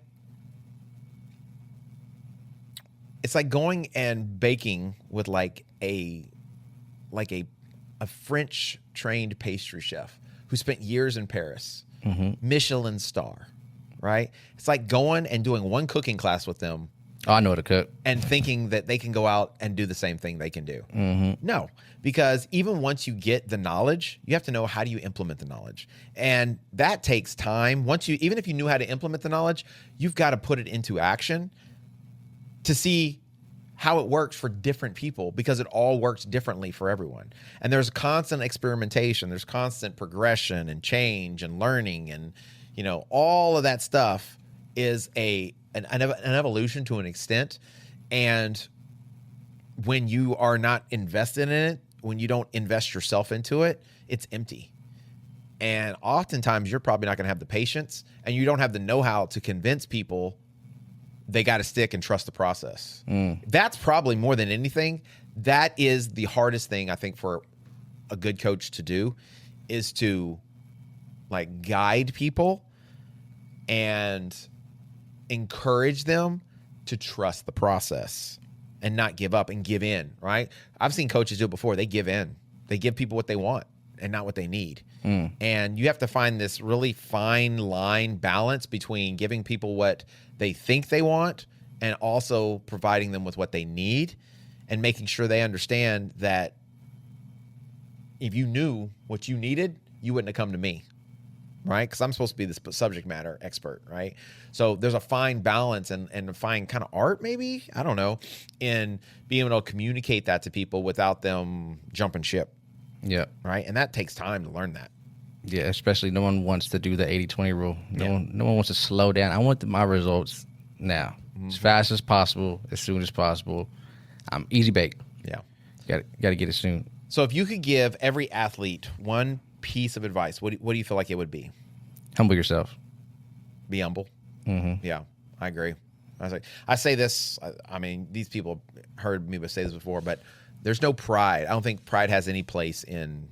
going and baking with like a French trained pastry chef who spent years in Paris, Michelin star, right? It's like going and doing one cooking class with them. Oh, I know how to cook. And thinking that they can go out and do the same thing they can do. No, because even once you get the knowledge, you have to know how do you implement the knowledge. And that takes time. Even if you knew how to implement the knowledge, you've got to put it into action to see how it works for different people, because it all works differently for everyone. And there's constant experimentation. There's constant progression and change and learning. And, all of that stuff is an evolution to an extent. And when you are not invested in it, when you don't invest yourself into it, it's empty. And oftentimes you're probably not going to have the patience, and you don't have the know-how to convince people they got to stick and trust the process. That's probably more than anything. That is the hardest thing, I think, for a good coach to do, is to guide people and encourage them to trust the process and not give up and give in, right? I've seen coaches do it before. They give in. They give people what they want and not what they need. And you have to find this really fine line balance between giving people what they think they want and also providing them with what they need, and making sure they understand that if you knew what you needed, you wouldn't have come to me, right? Because I'm supposed to be the subject matter expert, right? So there's a fine balance and a fine kind of art, maybe, I don't know, in being able to communicate that to people without them jumping ship. Yeah. Right. And that takes time to learn that. Yeah, especially no one wants to do the 80-20 rule. No one wants to slow down. I want my results now, as fast as possible, as soon as possible. I'm easy bake. Yeah. Got to get it soon. So if you could give every athlete one piece of advice, what do you feel like it would be? Humble yourself. Be humble. Yeah, I agree. I say this, I mean, these people heard me say this before, but there's no pride. I don't think pride has any place in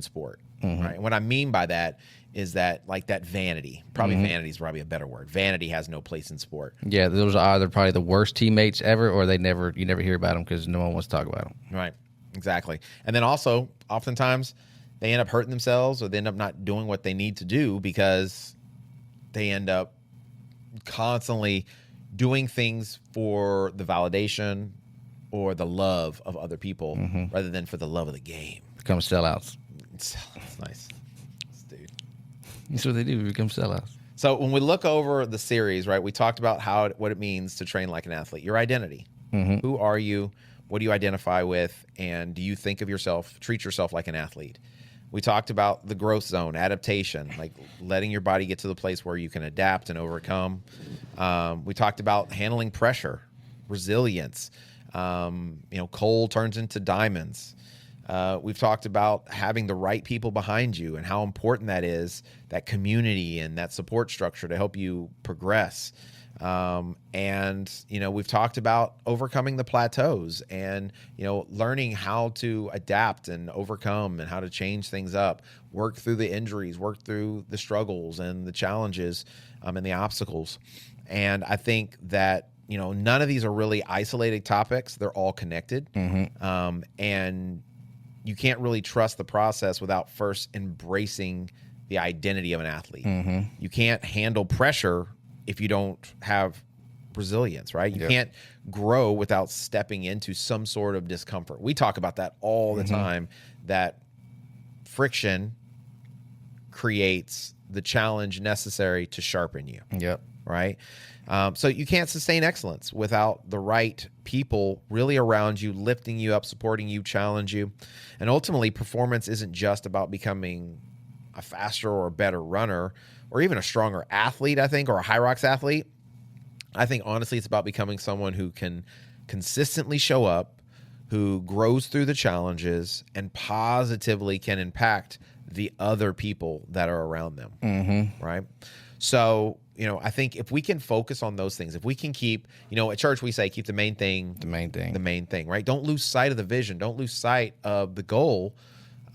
sport. Right? And what I mean by that is that that vanity. Vanity is probably a better word. Vanity has no place in sport. Yeah, those are either probably the worst teammates ever, or you never hear about them because no one wants to talk about them. Right, exactly. And then also, oftentimes, they end up hurting themselves, or they end up not doing what they need to do because they end up constantly doing things for the validation or the love of other people rather than for the love of the game. Become sellouts. It's nice. Dude. That's what they do. Become sellouts. So when we look over the series, right, we talked about what it means to train like an athlete. Your identity. Who are you? What do you identify with? And do you think of yourself, treat yourself like an athlete? We talked about the growth zone, adaptation, like letting your body get to the place where you can adapt and overcome. We talked about handling pressure, resilience. Coal turns into diamonds. We've talked about having the right people behind you and how important that is, that community and that support structure to help you progress. We've talked about overcoming the plateaus and, learning how to adapt and overcome and how to change things up, work through the injuries, work through the struggles and the challenges and the obstacles. And I think that, none of these are really isolated topics. They're all connected. And you can't really trust the process without first embracing the identity of an athlete. You can't handle pressure if you don't have resilience, right? You can't grow without stepping into some sort of discomfort. We talk about that all the time, that friction creates the challenge necessary to sharpen you. Yep. Right? So you can't sustain excellence without the right people really around you, lifting you up, supporting you, challenge you. And ultimately, performance isn't just about becoming a faster or a better runner or even a stronger athlete, I think, or a HYROX athlete. I think, honestly, it's about becoming someone who can consistently show up, who grows through the challenges, and positively can impact the other people that are around them, right? So, I think if we can focus on those things, if we can keep, at church we say keep the main thing, right? Don't lose sight of the vision. Don't lose sight of the goal,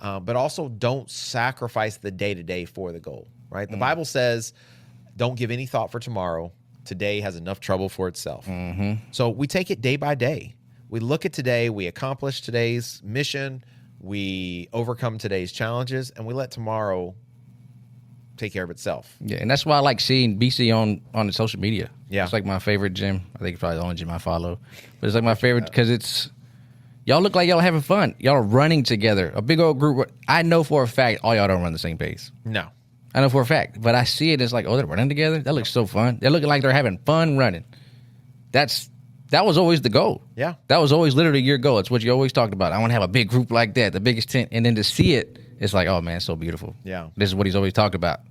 but also don't sacrifice the day-to-day for the goal, right? The Bible says don't give any thought for tomorrow. Today has enough trouble for itself. So we take it day by day. We look at today, we accomplish today's mission, we overcome today's challenges, and we let tomorrow take care of itself. Yeah, and that's why I like seeing BC on the social media. Yeah. It's like my favorite gym. I think it's probably the only gym I follow. But it's like my favorite because it's, y'all look like y'all having fun. Y'all are running together. A big old group. I know for a fact all y'all don't run the same pace. No. I know for a fact. But I see it as like, oh, they're running together? That looks so fun. They're looking like they're having fun running. That was always the goal. Yeah. That was always literally your goal. It's what you always talked about. I want to have a big group like that, the biggest tent. And then to see it, it's like, oh, man, it's so beautiful. Yeah. This is what he's always talked about.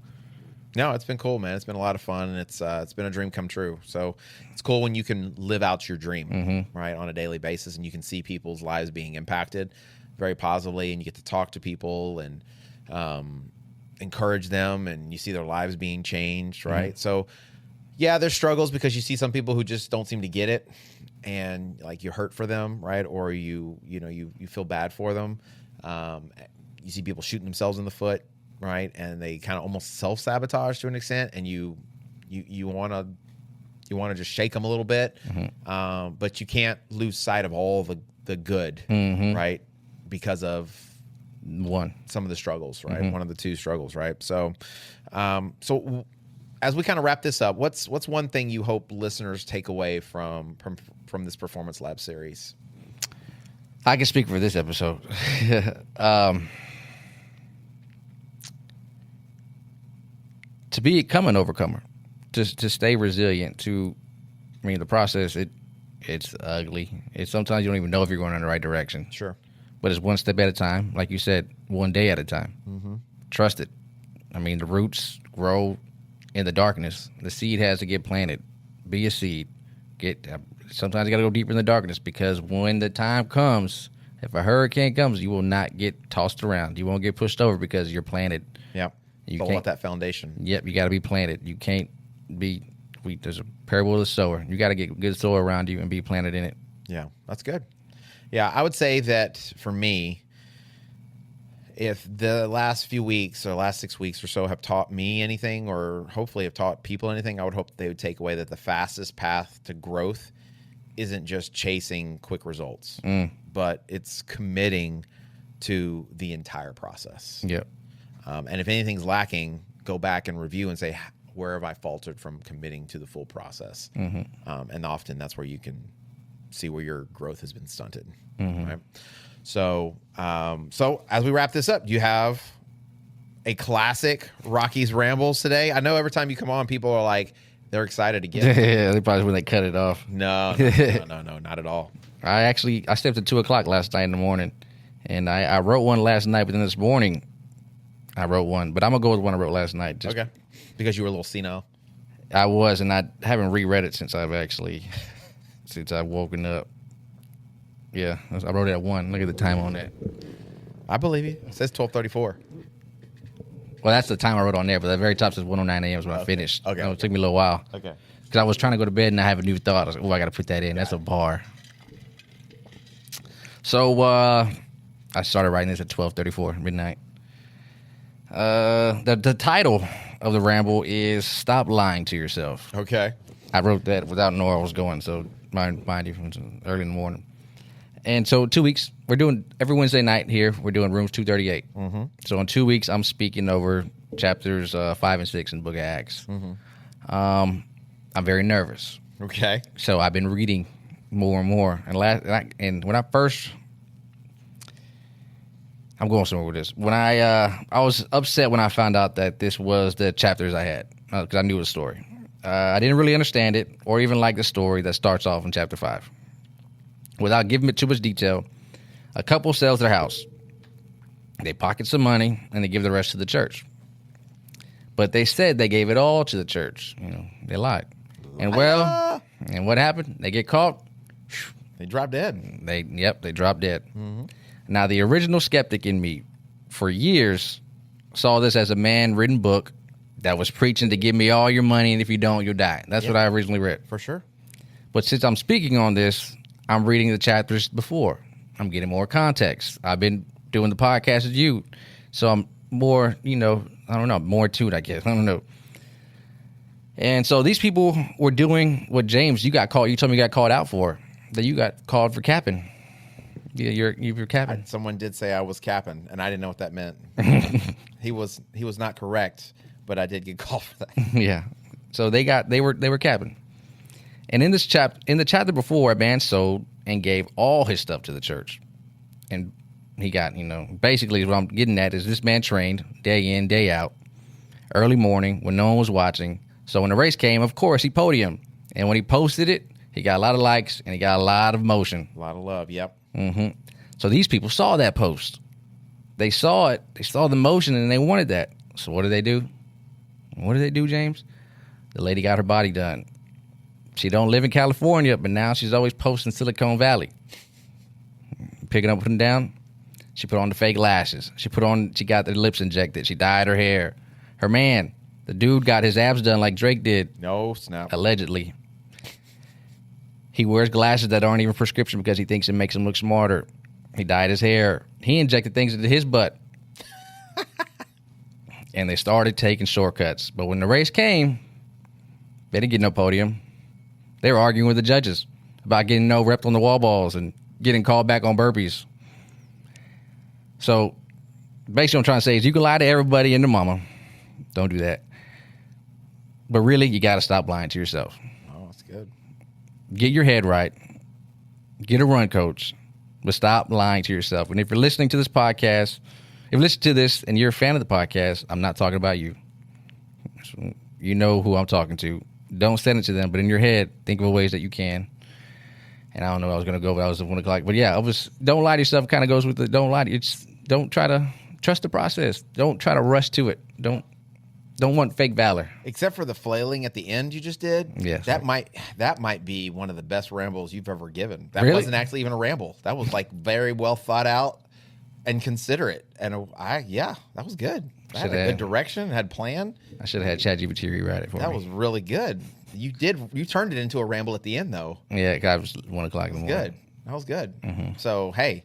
No, it's been cool, man. It's been a lot of fun, and it's been a dream come true. So it's cool when you can live out your dream, right, on a daily basis, and you can see people's lives being impacted very positively, and you get to talk to people and encourage them, and you see their lives being changed, right? So, yeah, there's struggles because you see some people who just don't seem to get it, and like you hurt for them, right, or you feel bad for them. You see people shooting themselves in the foot. Right, and they kind of almost self-sabotage to an extent, and you want to just shake them a little bit, but you can't lose sight of all the good, right, because of some of the struggles, right, one of the two struggles, right. So, so as we kind of wrap this up, what's one thing you hope listeners take away from this Performance Lab series? I can speak for this episode. To become an overcomer, to stay resilient, the process, it's ugly. It's sometimes you don't even know if you're going in the right direction. Sure. But it's one step at a time. Like you said, one day at a time. Trust it. The roots grow in the darkness. The seed has to get planted. Be a seed. Sometimes you got to go deeper in the darkness because when the time comes, if a hurricane comes, you will not get tossed around. You won't get pushed over because you're planted. Yeah. You want that foundation. Yep, you got to be planted. You can't be. There's a parable of the sower. You got to get good soil around you and be planted in it. Yeah, that's good. Yeah, I would say that for me, if the last few weeks or last 6 weeks or so have taught me anything, or hopefully have taught people anything, I would hope they would take away that the fastest path to growth isn't just chasing quick results, but it's committing to the entire process. Yep. And if anything's lacking, go back and review and say, where have I faltered from committing to the full process? And often that's where you can see where your growth has been stunted. Right? So, so as we wrap this up, you have a classic Rocky's Rambles today. I know every time you come on, people are like, they're excited to get it. Yeah, they probably when they cut it off. No, not at all. I slept at 2:00 last night in the morning, and I wrote one last night, but then this morning I wrote one. But I'm going to go with one I wrote last night. Okay. Because you were a little senile. I was, and I haven't reread it since I've woken up. Yeah, I wrote it at 1. Look at the time on that. I believe you. It says 12:34. Well, that's the time I wrote on there, but the very top says 1:09 a.m. is when I finished. Okay. It took me a little while. Okay. Because I was trying to go to bed and I have a new thought. I was like, I got to put that in. That's a bar. So I started writing this at 12:34 midnight. The title of the ramble is "Stop Lying to Yourself." Okay. I wrote that without knowing where I was going, so mind you, from early in the morning. And so 2 weeks, we're doing every Wednesday night here. We're doing rooms 238. So in 2 weeks, I'm speaking over chapters 5 and 6 in the Book of Acts. I'm very nervous. Okay. So I've been reading more and more. And when I first, I'm going somewhere with this. When I was upset when I found out that this was the chapters I had because I knew the story. I didn't really understand it or even like the story that starts off in chapter 5. Without giving it too much detail, a couple sells their house. They pocket some money and they give the rest to the church. But they said they gave it all to the church. They lied. And and what happened? They get caught. They drop dead. They drop dead. Now, the original skeptic in me for years saw this as a man-written book that was preaching to give me all your money, and if you don't, you'll die. That's what I originally read. For sure. But since I'm speaking on this, I'm reading the chapters before. I'm getting more context. I've been doing the podcast with you, so I'm more, more tuned, I guess. I don't know. And so these people were doing what James, you told me you got called out for, that you got called for capping. Yeah, you're capping. Someone did say I was capping, and I didn't know what that meant. He was not correct, but I did get called for that. Yeah. So they were capping. And in the chapter before, a man sold and gave all his stuff to the church. And he got, basically what I'm getting at is this man trained day in, day out, early morning when no one was watching. So when the race came, of course, he podiumed. And when he posted it, he got a lot of likes and he got a lot of motion. A lot of love, yep. Mm-hmm. So these people saw that post. They saw it. They saw the motion and they wanted that. So what did they do? What did they do, James? The lady got her body done. She don't live in California, but now she's always posting Silicon Valley. Picking up, putting down. She put on the fake lashes. She got the lips injected. She dyed her hair. Her man, the dude got his abs done like Drake did. No snap. Allegedly. He wears glasses that aren't even prescription because he thinks it makes him look smarter. He dyed his hair. He injected things into his butt. And they started taking shortcuts. But when the race came, they didn't get no podium. They were arguing with the judges about getting no rep on the wall balls and getting called back on burpees. So basically what I'm trying to say is you can lie to everybody and their mama. Don't do that. But really, you got to stop lying to yourself. Oh, that's good. Get your head right. Get a run coach. But stop lying to yourself. And if you're listening to this podcast, if you listen to this and you're a fan of the podcast, I'm not talking about you. You know who I'm talking to. Don't send it to them, but in your head, think of ways that you can. And I don't know where I was going to go, but I was at 1 o'clock. But yeah, don't lie to yourself kind of goes with the don't lie to you. Don't try to trust the process. Don't try to rush to it. Don't want fake valor. Except for the flailing at the end you just did. Yes. That might be one of the best rambles you've ever given. That Really? wasn't actually even a ramble. That was like very well thought out and considerate. And that was good. That had a good direction, had plan. I should have had ChatGPT rewrite it for me. That was really good. You turned it into a ramble at the end though. Yeah, it was 1 o'clock in the morning. Good. That was good. Mm-hmm. So hey,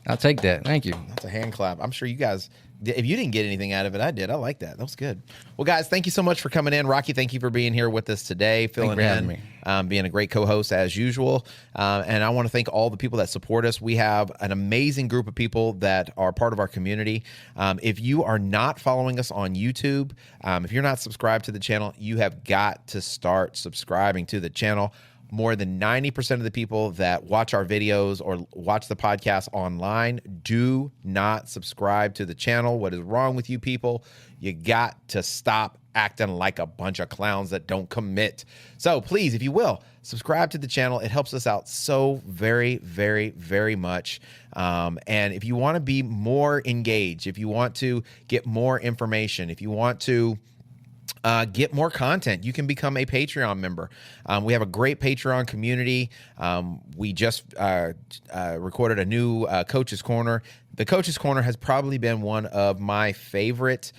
I'll take that. Thank you. that's a hand clap. I'm sure you guys, if you didn't get anything out of it, I did. I like that. That was good. Well, guys, thank you so much for coming in. Rocky, thank you for being here with us today, filling for having me. Being a great co-host as usual. And I want to thank all the people that support us. We have an amazing group of people that are part of our community. If you are not following us on YouTube, if you're not subscribed to the channel, you have got to start subscribing to the channel. More than 90% of the people that watch our videos or watch the podcast online do not subscribe to the channel. What is wrong with you people? You got to stop acting like a bunch of clowns that don't commit. So please, if you will, subscribe to the channel. It helps us out so very, very, very much. And if you want to be more engaged, if you want to get more information, if you want to get more content, you can become a Patreon member. We have a great Patreon community. We just recorded a new Coach's Corner. The Coach's Corner has probably been one of my favorite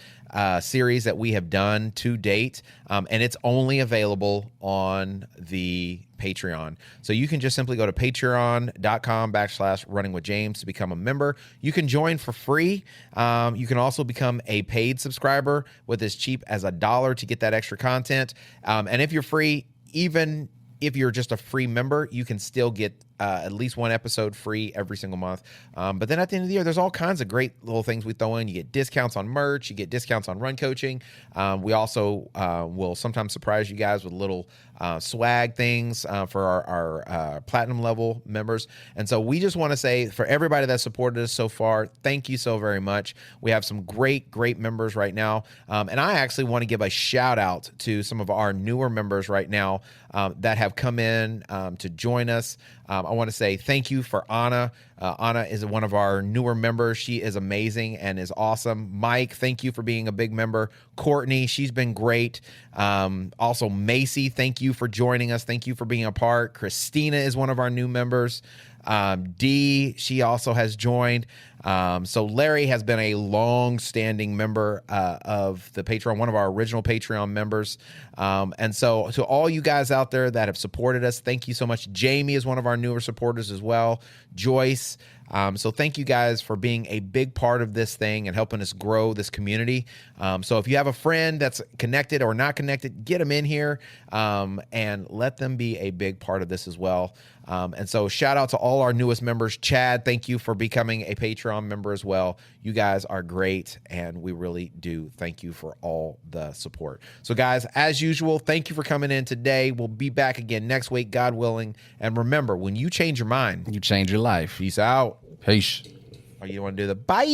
series that we have done to date, and it's only available on the Patreon. So you can just simply go to patreon.com/runningwithjames to become a member. You can join for free. You can also become a paid subscriber with as cheap as $1 to get that extra content. And if you're free, even if you're just a free member, you can still get at least one episode free every single month. But then at the end of the year, there's all kinds of great little things we throw in. You get discounts on merch. You get discounts on run coaching. We also will sometimes surprise you guys with little swag things for our platinum level members. And so we just want to say for everybody that supported us so far, thank you so very much. We have some great members right now. And I actually want to give a shout out to some of our newer members right now that have come in to join us. I want to say thank you for Anna. Anna is one of our newer members. She is amazing and is awesome. Mike, thank you for being a big member. Courtney, she's been great. Also, Macy, thank you for joining us. Thank you for being a part. Christina is one of our new members. Dee, she also has joined. So Larry has been a long-standing member of the Patreon, one of our original Patreon members. And so to all you guys out there that have supported us, thank you so much. Jamie is one of our newer supporters as well. Joyce. So thank you guys for being a big part of this thing and helping us grow this community. So if you have a friend that's connected or not connected, get them in here and let them be a big part of this as well. And so shout out to all all our newest members. Chad, thank you for becoming a Patreon member as well. You guys are great, and we really do thank you for all the support. So, guys, as usual, thank you for coming in today. We'll be back again next week, God willing. And remember, when you change your mind, You change your life. peace out. Peace. Or you want to do the bye?